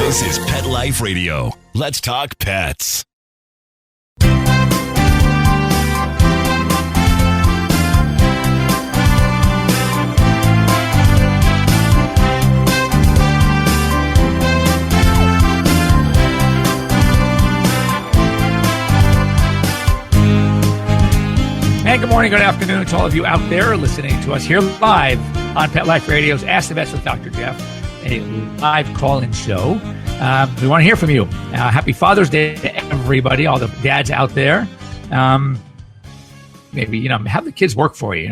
This is Pet Life Radio. Let's talk pets. And good morning, good afternoon to all of you out there listening to us here live on Pet Life Radio's Ask the Vets with Dr. Jeff, a live call-in show. We want to hear from you. Happy Father's Day to everybody, all the dads out there. Maybe, have the kids work for you,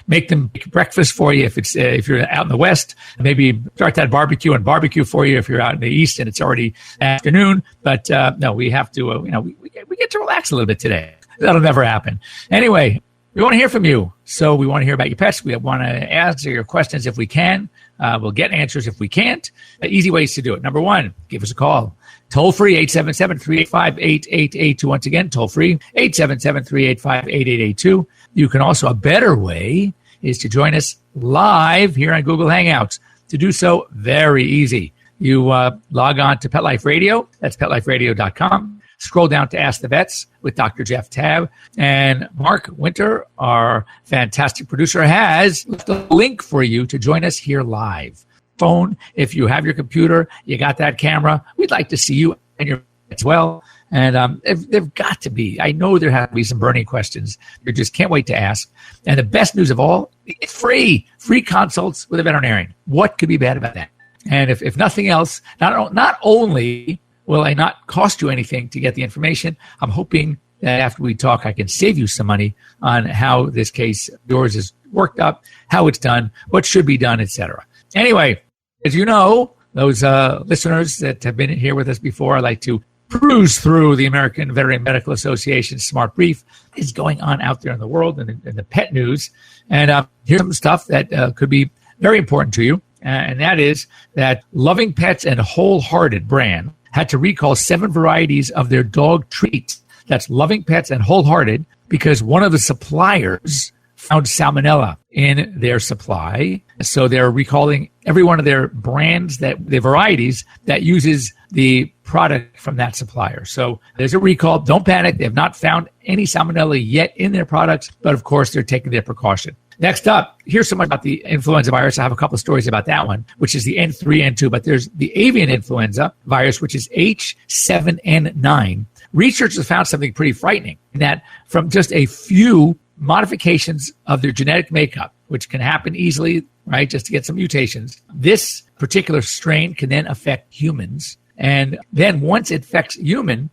make them make breakfast for you if you're out in the West. Maybe start that barbecue for you if you're out in the East and it's already afternoon. But no, we have to, we get to relax a little bit today. That'll never happen. Anyway, we want to hear from you. So we want to hear about your pets. We want to answer your questions if we can. We'll get answers if we can't. Easy ways to do it. Number one, give us a call. Toll free, 877-385-8882. Once again, toll free, 877-385-8882. You can also, a better way is to join us live here on Google Hangouts. To do so, very easy. You log on to Pet Life Radio. That's petliferadio.com. Scroll down to Ask the Vets with Dr. Jeff Tabb. And Mark Winter, our fantastic producer, has left a link for you to join us here live. Phone, if you have your computer, you got that camera, we'd like to see you and your as well. And they've got to be, I know there have to be some burning questions. You just can't wait to ask. And the best news of all, it's free consults with a veterinarian. What could be bad about that? And if nothing else, not only will I not cost you anything to get the information, I'm hoping that after we talk, I can save you some money on how this case, yours, is worked up, how it's done, what should be done, etc. Anyway, as you know, those listeners that have been here with us before, I like to peruse through the American Veterinary Medical Association Smart Brief is going on out there in the world and in the pet news. And here's some stuff that could be very important to you. And that is that Loving Pets and Wholehearted brand had to recall 7 varieties of their dog treats. That's Loving Pets and Wholehearted, because one of the suppliers found salmonella in their supply. So they're recalling every one of their brands, the varieties that uses the product from that supplier. So there's a recall. Don't panic. They have not found any salmonella yet in their products, but of course they're taking their precaution. Next up, here's so much about the influenza virus. I have a couple of stories about that one, which is the N3, N2, but there's the avian influenza virus, which is H7N9. Researchers found something pretty frightening, in that from just a few modifications of their genetic makeup, which can happen easily, right, just to get some mutations, this particular strain can then affect humans. And then once it affects a human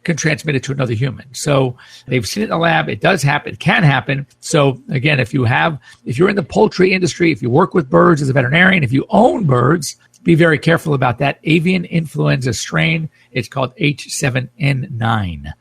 can transmit it to another human. So they've seen it in the lab. It does happen. It can happen. So again, if you're in the poultry industry, if you work with birds as a veterinarian, if you own birds, be very careful about that avian influenza strain. It's called H7N9.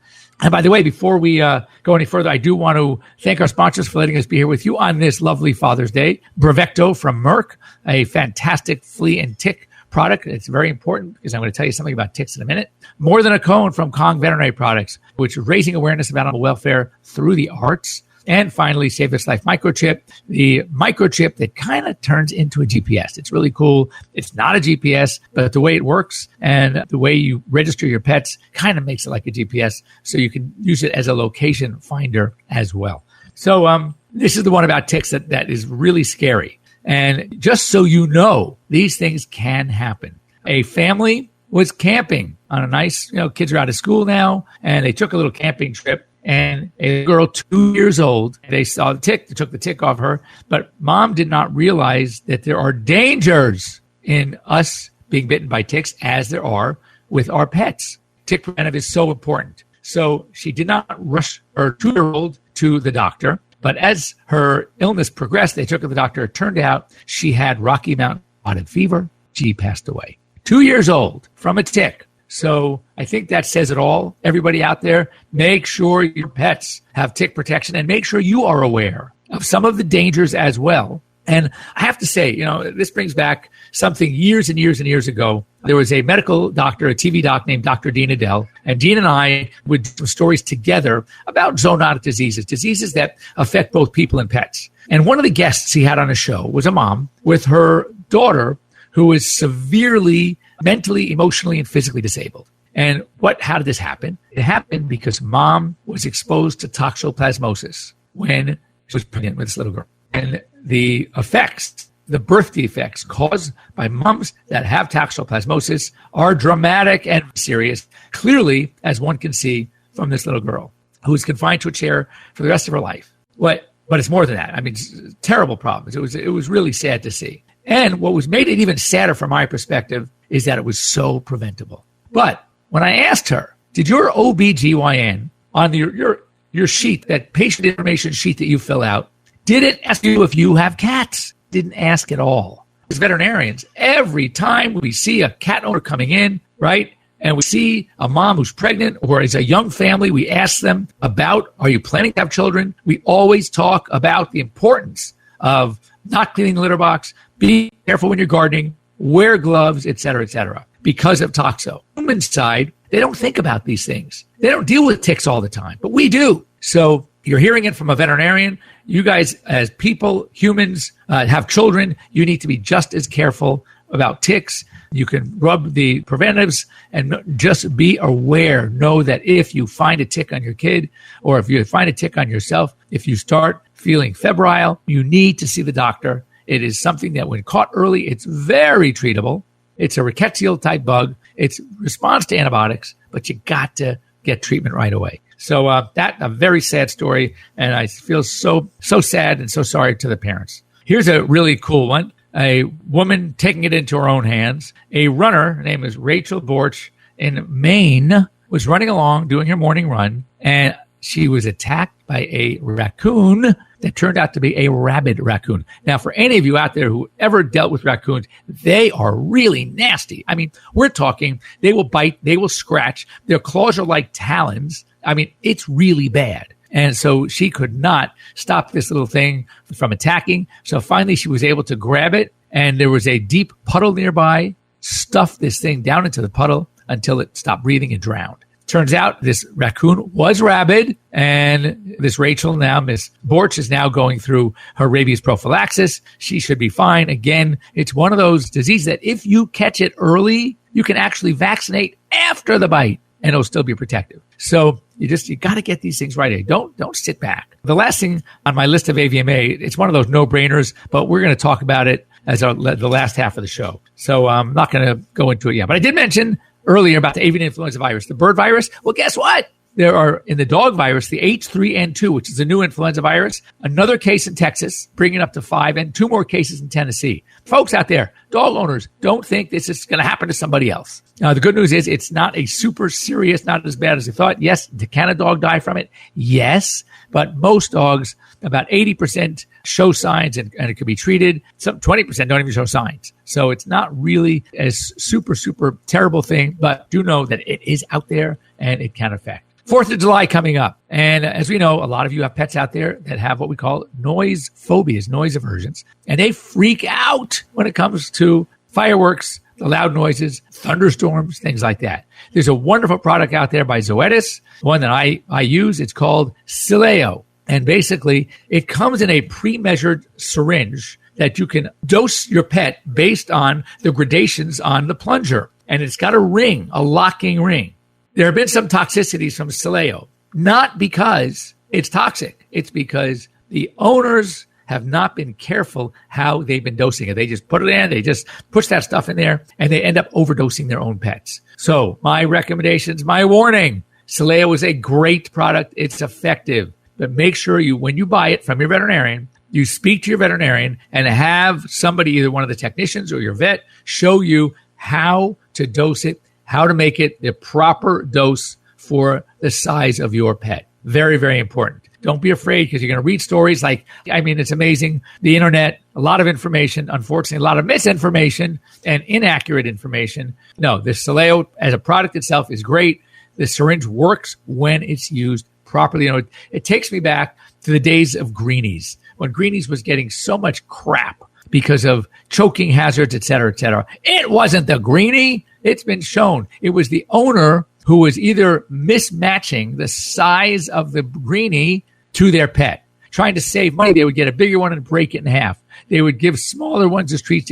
And by the way, before we go any further, I do want to thank our sponsors for letting us be here with you on this lovely Father's Day. Brevecto from Merck, a fantastic flea and tick product. It's very important because I'm going to tell you something about ticks in a minute. More Than a Cone from Kong Veterinary Products, which is raising awareness about animal welfare through the arts. And finally, Save This Life microchip, the microchip that kind of turns into a GPS. It's really cool. It's not a GPS, but the way it works and the way you register your pets kind of makes it like a GPS, so you can use it as a location finder as well. So this is the one about ticks that is really scary. And just so you know, these things can happen. A family was camping on a nice, kids are out of school now, and they took a little camping trip. And a girl 2 years old, they saw the tick, they took the tick off her, but mom did not realize that there are dangers in us being bitten by ticks as there are with our pets. Tick preventive is so important. So she did not rush her 2-year-old to the doctor, but as her illness progressed, they took her to the doctor. It turned out she had Rocky Mountain spotted fever. She passed away. 2 years old from a tick. So I think that says it all. Everybody out there, make sure your pets have tick protection and make sure you are aware of some of the dangers as well. And I have to say, this brings back something years and years and years ago. There was a medical doctor, a TV doc named Dr. Dean Adele, and Dean and I would do some stories together about zoonotic diseases that affect both people and pets. And one of the guests he had on a show was a mom with her daughter who is severely mentally, emotionally, and physically disabled. And how did this happen? It happened because mom was exposed to toxoplasmosis when she was pregnant with this little girl. And the effects, the birth defects caused by moms that have toxoplasmosis are dramatic and serious, clearly, as one can see from this little girl who is confined to a chair for the rest of her life. But it's more than that. I mean, it's terrible problems. It was really sad to see. And what was made it even sadder from my perspective is that it was so preventable. But when I asked her, did your OBGYN on your sheet, that patient information sheet that you fill out, didn't ask you if you have cats? Didn't ask at all. As veterinarians, every time we see a cat owner coming in, right, and we see a mom who's pregnant or is a young family, we ask them about, are you planning to have children? We always talk about the importance of not cleaning the litter box, be careful when you're gardening, wear gloves, et cetera, because of toxo. Human side, they don't think about these things. They don't deal with ticks all the time, but we do. So you're hearing it from a veterinarian. You guys, as people, humans, have children, you need to be just as careful about ticks. You can rub the preventives and just be aware. Know that if you find a tick on your kid or if you find a tick on yourself, if you start feeling febrile, you need to see the doctor. It is something that when caught early, it's very treatable. It's a rickettsial type bug. It's responds to antibiotics, but you got to get treatment right away. So that a very sad story, and I feel so sad and so sorry to the parents. Here's a really cool one. A woman taking it into her own hands. A runner, her name is Rachel Borch in Maine, was running along doing her morning run, and she was attacked by a raccoon that turned out to be a rabid raccoon. Now, for any of you out there who ever dealt with raccoons, they are really nasty. I mean, we're talking, they will bite, they will scratch. Their claws are like talons. I mean, it's really bad. And so she could not stop this little thing from attacking. So finally she was able to grab it, and there was a deep puddle nearby, stuffed this thing down into the puddle until it stopped breathing and drowned. Turns out this raccoon was rabid, and this Rachel now, Miss Borch, is now going through her rabies prophylaxis. She should be fine. Again, it's one of those diseases that if you catch it early, you can actually vaccinate after the bite, and it'll still be protective. So you got to get these things right. Don't sit back. The last thing on my list of AVMA, it's one of those no-brainers, but we're going to talk about it as the last half of the show. So I'm not going to go into it yet. But I did mention earlier about the avian influenza virus, the bird virus. Well, guess what? There are, in the dog virus, the H3N2, which is a new influenza virus, another case in Texas, bringing up to 5, and 2 more cases in Tennessee. Folks out there, dog owners, don't think this is going to happen to somebody else. Now, the good news is it's not a super serious, not as bad as you thought. Yes, can a dog die from it? Yes, but most dogs, about 80% show signs and it could be treated. Some 20% don't even show signs. So it's not really a super terrible thing, but do know that it is out there and it can affect. 4th of July coming up. And as we know, a lot of you have pets out there that have what we call noise phobias, noise aversions. And they freak out when it comes to fireworks, the loud noises, thunderstorms, things like that. There's a wonderful product out there by Zoetis, one that I use. It's called Sileo. And basically, it comes in a pre-measured syringe that you can dose your pet based on the gradations on the plunger. And it's got a ring, a locking ring. There have been some toxicities from Sileo, not because it's toxic. It's because the owners have not been careful how they've been dosing it. They just put it in, they just push that stuff in there, and they end up overdosing their own pets. So my recommendations, my warning, Sileo is a great product. It's effective. But make sure when you buy it from your veterinarian, you speak to your veterinarian and have somebody, either one of the technicians or your vet, show you how to dose it, how to make it the proper dose for the size of your pet. Very, very important. Don't be afraid, because you're going to read stories it's amazing. The internet, a lot of information, unfortunately, a lot of misinformation and inaccurate information. No, the Sileo as a product itself is great. The syringe works when it's used properly. It takes me back to the days of Greenies, when Greenies was getting so much crap because of choking hazards, et cetera, et cetera. It wasn't the Greenie. It's been shown. It was the owner who was either mismatching the size of the Greenie to their pet. Trying to save money, they would get a bigger one and break it in half. They would give smaller ones as treats.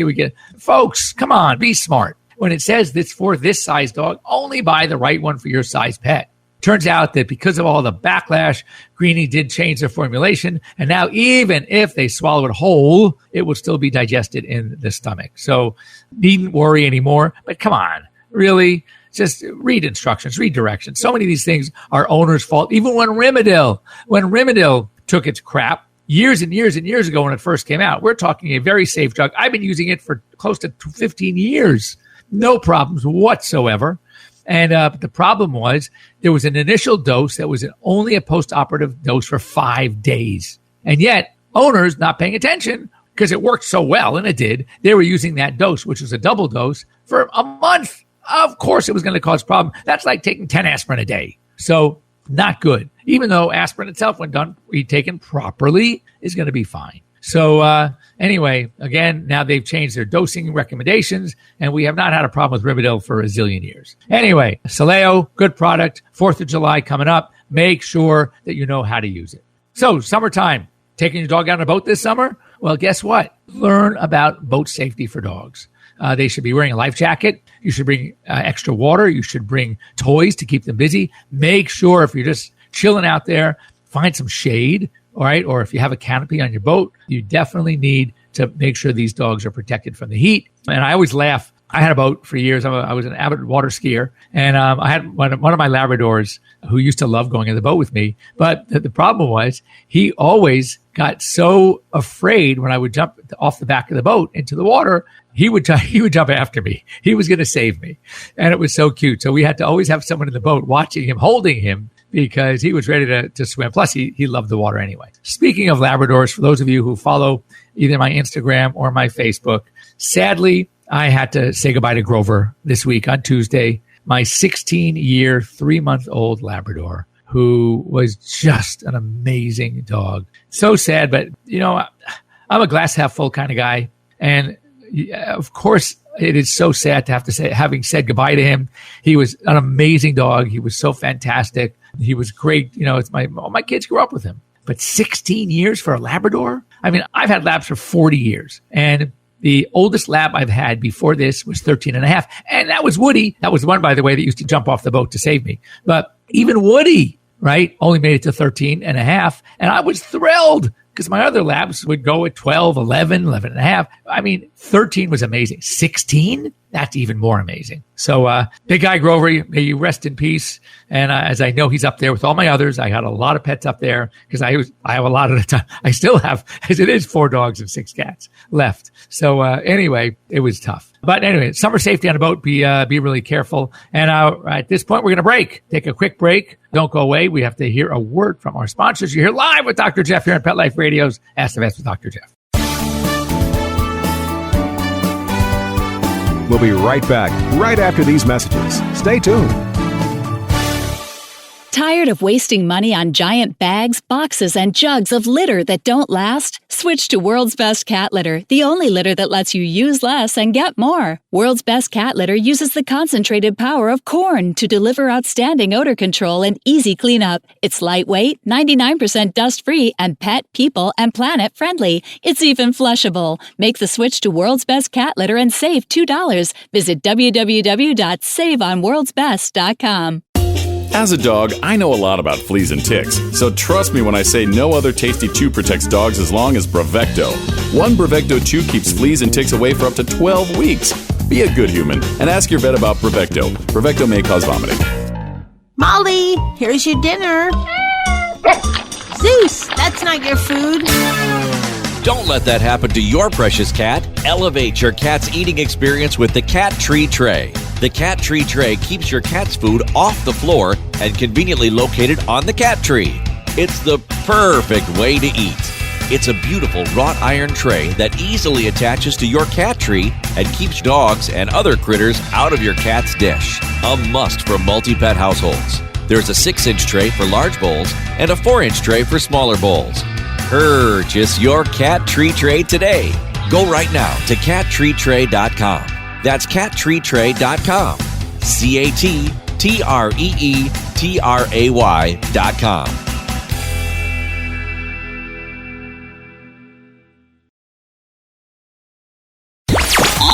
Folks, come on, be smart. when it says this for this size dog, only buy the right one for your size pet. Turns out that because of all the backlash, Greenie did change their formulation. And now even if they swallow it whole, it will still be digested in the stomach. So needn't worry anymore. But come on, really? Just read instructions, read directions. So many of these things are owner's fault. Even when Rimadyl took its crap years and years and years ago when it first came out, we're talking a very safe drug. I've been using it for close to 15 years. No problems whatsoever. And the problem was there was an initial dose that was only a post-operative dose for 5 days. And yet owners not paying attention because it worked so well, and it did, they were using that dose, which was a double dose, for a month. Of course it was going to cause problems. That's like taking 10 aspirin a day. So not good. Even though aspirin itself, when taken properly, is going to be fine. So anyway, again, now they've changed their dosing recommendations, and we have not had a problem with Rimadyl for a zillion years. Anyway, Soleo, good product. 4th of July coming up. Make sure that you know how to use it. So summertime, taking your dog out on a boat this summer? Well, guess what? Learn about boat safety for dogs. They should be wearing a life jacket. You should bring extra water. You should bring toys to keep them busy. Make sure if you're just chilling out there, find some shade. All right. Or if you have a canopy on your boat, you definitely need to make sure these dogs are protected from the heat. And I always laugh. I had a boat for years. I was an avid water skier. And I had one of my Labradors who used to love going in the boat with me. But the problem was he always got so afraid when I would jump off the back of the boat into the water. He would jump after me. He was going to save me. And it was so cute. So we had to always have someone in the boat watching him, holding him, because he was ready to swim. Plus, he loved the water anyway. Speaking of Labradors, for those of you who follow either my Instagram or my Facebook, sadly, I had to say goodbye to Grover this week on Tuesday, my 16-year, 3-month-old Labrador, who was just an amazing dog. So sad, but, I'm a glass half full kind of guy. And, of course, it is so sad to have to say, having said goodbye to him. He was an amazing dog. He was so fantastic. He was great. It's all my kids grew up with him. But 16 years for a Labrador? I mean, I've had labs for 40 years. And the oldest lab I've had before this was 13 and a half. And that was Woody. That was the one, by the way, that used to jump off the boat to save me. But even Woody, right, only made it to 13 and a half. And I was thrilled because my other labs would go at 12, 11, 11 and a half. I mean, 13 was amazing. 16? That's even more amazing. So, big guy Grover, may you rest in peace. And as I know, he's up there with all my others. I had a lot of pets up there because I have a lot of the time. I still have, as it is, 4 dogs and 6 cats left. So, anyway, it was tough. But anyway, summer safety on a boat, be really careful. And at this point, we're going to break. Take a quick break. Don't go away. We have to hear a word from our sponsors. You're here live with Dr. Jeff here on Pet Life Radio's Ask the Vets with Dr. Jeff. We'll be right back, right after these messages. Stay tuned. Tired of wasting money on giant bags, boxes, and jugs of litter that don't last? Switch to World's Best Cat Litter, the only litter that lets you use less and get more. World's Best Cat Litter uses the concentrated power of corn to deliver outstanding odor control and easy cleanup. It's lightweight, 99% dust-free, and pet, people, and planet friendly. It's even flushable. Make the switch to World's Best Cat Litter and save $2. Visit www.saveonworldsbest.com. As a dog, I know a lot about fleas and ticks, so trust me when I say no other tasty chew protects dogs as long as Bravecto. One Bravecto chew keeps fleas and ticks away for up to 12 weeks. Be a good human and ask your vet about Bravecto. Bravecto may cause vomiting. Molly, here's your dinner. Zeus, that's not your food. Don't let that happen to your precious cat. Elevate your cat's eating experience with the Cat Tree Tray. The Cat Tree Tray keeps your cat's food off the floor and conveniently located on the cat tree. It's the perfect way to eat. It's a beautiful wrought iron tray that easily attaches to your cat tree and keeps dogs and other critters out of your cat's dish. A must for multi-pet households. There's a 6-inch tray for large bowls and a 4-inch tray for smaller bowls. Purchase your Cat Tree Tray today. Go right now to cattreetray.com. That's cattreetray.com. cattreetray.com.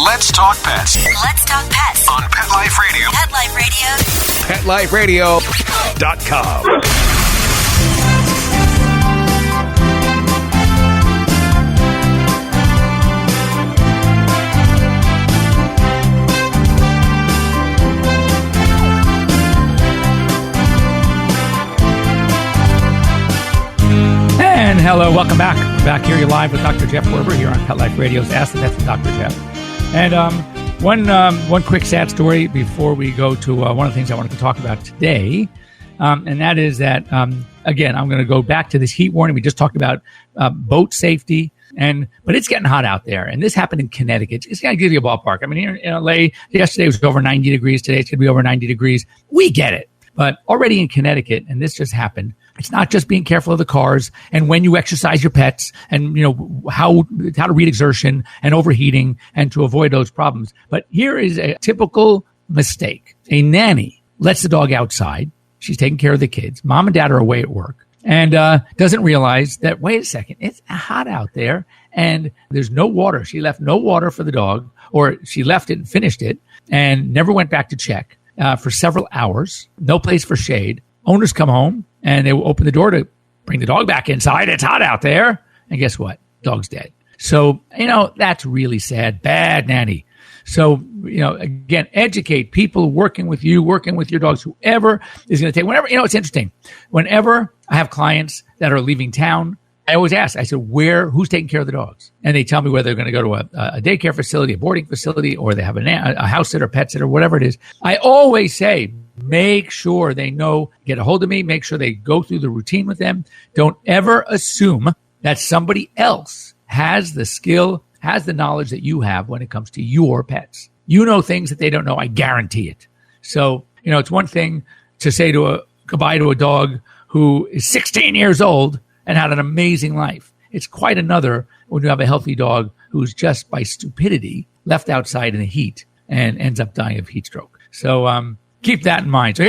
Let's talk pets Let's talk pets on Pet Life Radio. Pet Life Radio. PetLifeRadio.com. And hello, welcome back. We're back here live with Dr. Jeff Werber here on Pet Life Radio's Ask the Vets with Dr. Jeff. And one quick sad story before we go to one of the things I wanted to talk about today, and that is that, again, I'm going to go back to this heat warning. We just talked about boat safety, but it's getting hot out there. And this happened in Connecticut. It's going to give you a ballpark. I mean, here in LA, yesterday was over 90 degrees. Today it's going to be over 90 degrees. We get it. But already in Connecticut, and this just happened, it's not just being careful of the cars and when you exercise your pets and, you know, how to read exertion and overheating and to avoid those problems. But here is a typical mistake. A nanny lets the dog outside. She's taking care of the kids. Mom and dad are away at work and doesn't realize that, wait a second, it's hot out there and there's no water. She left no water for the dog, or she left it and finished it and never went back to check for several hours. No place for shade. Owners come home and they will open the door to bring the dog back inside. It's hot out there. And guess what? Dog's dead. So, you know, that's really sad. Bad nanny. So, you know, again, educate people working with you, working with your dogs, whoever is going to take, whenever, you know, it's interesting. Whenever I have clients that are leaving town, I always ask, I said, who's taking care of the dogs? And they tell me whether they're going to go to a daycare facility, a boarding facility, or they have a house sitter, pet sitter, whatever it is. I always say, make sure they know, get a hold of me, make sure they go through the routine with them. Don't ever assume that somebody else has the skill, has the knowledge that you have when it comes to your pets. You know things that they don't know. I guarantee it. So, you know, it's one thing to say goodbye to a dog who is 16 years old and had an amazing life. It's quite another when you have a healthy dog who's just by stupidity left outside in the heat and ends up dying of heat stroke. So keep that in mind. So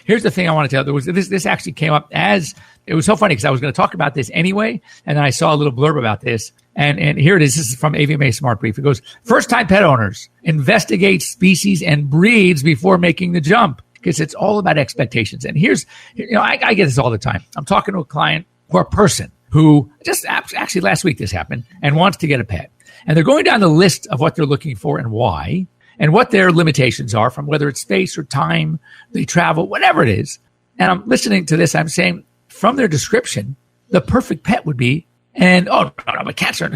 here's the thing I want to tell. There was this actually came up as it was so funny because I was going to talk about this anyway, and then I saw a little blurb about this. And here it is. This is from AVMA Smart Brief. It goes, first-time pet owners, investigate species and breeds before making the jump, because it's all about expectations. And here's, you know, I get this all the time. I'm talking to a client or a person who just actually last week this happened and wants to get a pet. And they're going down the list of what they're looking for and why and what their limitations are, from whether it's space or time, they travel, whatever it is. And I'm listening to this. I'm saying from their description, the perfect pet would be, and but cats are,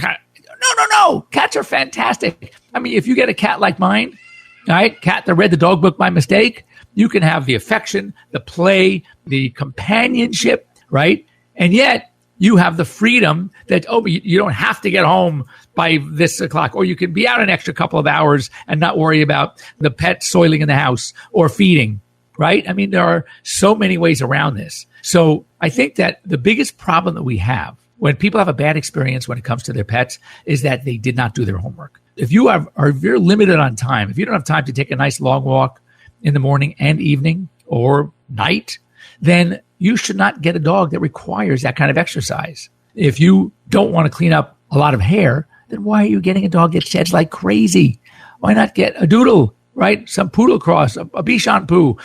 no, cats are fantastic. I mean, if you get a cat like mine, right, cat that read the dog book by mistake, you can have the affection, the play, the companionship, right? And yet you have the freedom that, you don't have to get home by this o'clock, or you can be out an extra couple of hours and not worry about the pet soiling in the house or feeding, right? I mean, there are so many ways around this. So I think that the biggest problem that we have when people have a bad experience when it comes to their pets is that they did not do their homework. If you're limited on time, if you don't have time to take a nice long walk in the morning and evening or night, then you should not get a dog that requires that kind of exercise. If you don't want to clean up a lot of hair, then why are you getting a dog that sheds like crazy? Why not get a doodle, right? Some poodle cross, a Bichon poo,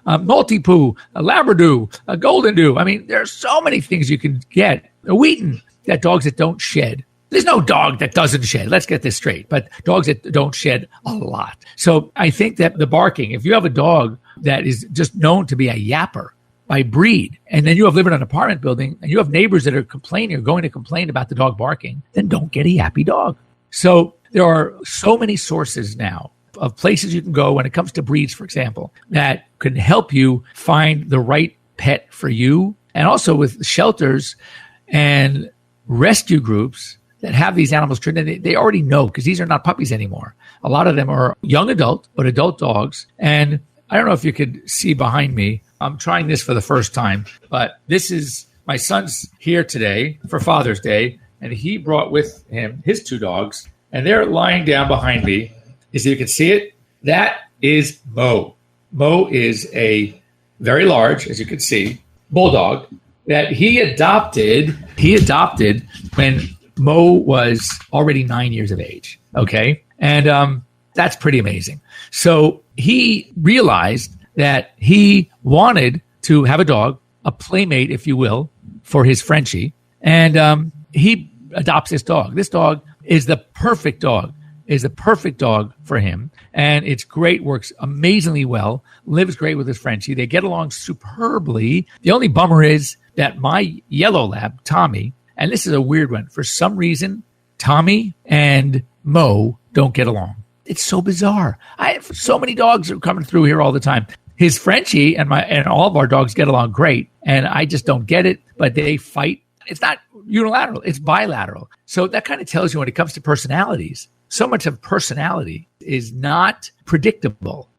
a multi-poo, a Labradoo, a Golden Doo. I mean, there are so many things you can get. A Wheaton, that dogs that don't shed. There's no dog that doesn't shed. Let's get this straight. But dogs that don't shed a lot. So I think that the barking, if you have a dog that is just known to be a yapper by breed, and then you have lived in an apartment building and you have neighbors that are complaining or going to complain about the dog barking, then don't get a yappy dog. So there are so many sources now of places you can go when it comes to breeds, for example, that can help you find the right pet for you. And also with shelters and rescue groups that have these animals trained, and they already know, because these are not puppies anymore. A lot of them are young adult, but adult dogs. And I don't know if you could see behind me. I'm trying this for the first time, but this is my son's here today for Father's Day, and he brought with him his two dogs, and they're lying down behind me. As you can see it, that is Mo. Mo is a very large, as you can see, bulldog that he adopted when Mo was already 9 years of age. Okay. And That's pretty amazing. So he realized that he wanted to have a dog, a playmate, if you will, for his Frenchie. And he adopts this dog. This dog is the perfect dog, for him. And it's great, works amazingly well, lives great with his Frenchie. They get along superbly. The only bummer is that my yellow lab, Tommy, and this is a weird one, for some reason, Tommy and Mo don't get along. It's so bizarre. I have so many dogs are coming through here all the time. His Frenchie and all of our dogs get along great, and I just don't get it, but they fight. It's not unilateral, it's bilateral. So that kind of tells you when it comes to personalities, so much of personality is not predictable,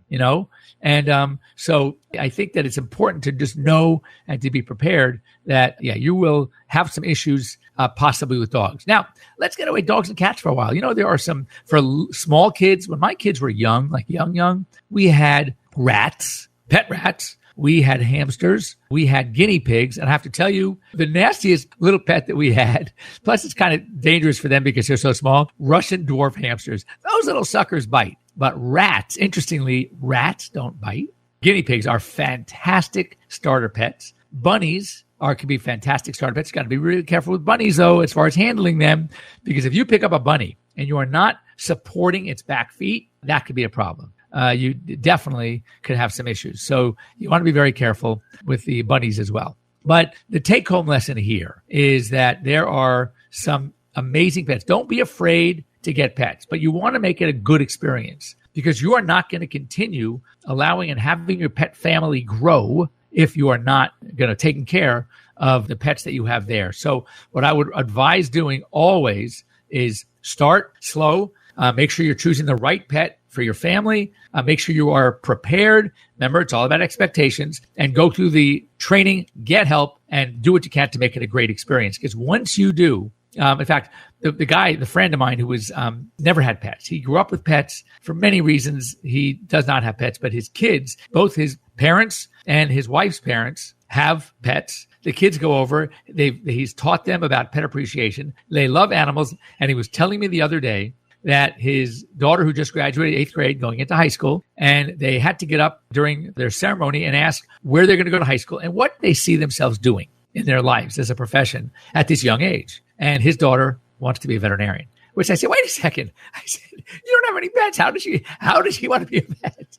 And so I think that it's important to just know and to be prepared that, you will have some issues possibly with dogs. Now, let's get away dogs and cats for a while. There are some, for small kids, when my kids were young, like young, we had rats, pet rats. We had hamsters. We had guinea pigs. And I have to tell you, the nastiest little pet that we had, plus it's kind of dangerous for them because they're so small, Russian dwarf hamsters. Those little suckers bite. But rats, interestingly, rats don't bite. Guinea pigs are fantastic starter pets. Bunnies can be fantastic starter pets. You got to be really careful with bunnies, though, as far as handling them, because if you pick up a bunny and you are not supporting its back feet, that could be a problem. You definitely could have some issues. So you want to be very careful with the bunnies as well. But the take-home lesson here is that there are some amazing pets. Don't be afraid to get pets, but you want to make it a good experience because you are not going to continue allowing and having your pet family grow if you are not going to take care of the pets that you have there. So what I would advise doing always is start slow. Make sure you're choosing the right pet for your family. Make sure you are prepared. Remember, it's all about expectations. And go through the training, get help, and do what you can to make it a great experience. Because once you do, in fact, the friend of mine who was never had pets. He grew up with pets for many reasons. He does not have pets, but his kids, both his parents and his wife's parents, have pets. The kids go over. He's taught them about pet appreciation. They love animals. And he was telling me the other day that his daughter, who just graduated 8th grade, going into high school, and they had to get up during their ceremony and ask where they're going to go to high school and what they see themselves doing in their lives as a profession at this young age. And his daughter wants to be a veterinarian, which I said, wait a second. I said, you don't have any pets. How does she want to be a vet?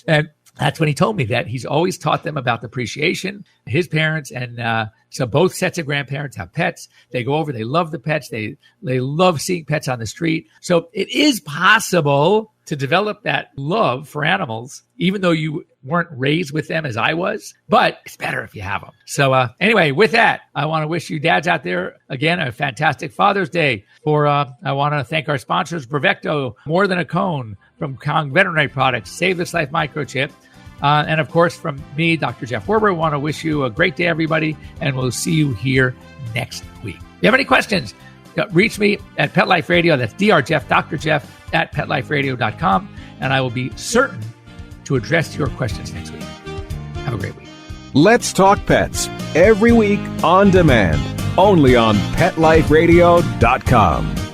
And that's when he told me that he's always taught them about the appreciation. His parents and so both sets of grandparents have pets. They go over. They love the pets. They love seeing pets on the street. So it is possible to develop that love for animals, even though you weren't raised with them as I was. But it's better if you have them. So anyway, with that, I want to wish you dads out there, again, a fantastic Father's Day. I want to thank our sponsors, Brevecto, More Than a Cone, from Kong Veterinary Products, Save This Life Microchip. And of course, from me, Dr. Jeff Werber, I want to wish you a great day, everybody, and we'll see you here next week. If you have any questions, reach me at Pet Life Radio. That's Dr. Jeff at PetLifeRadio.com, and I will be certain to address your questions next week. Have a great week. Let's Talk Pets, every week on demand, only on PetLifeRadio.com.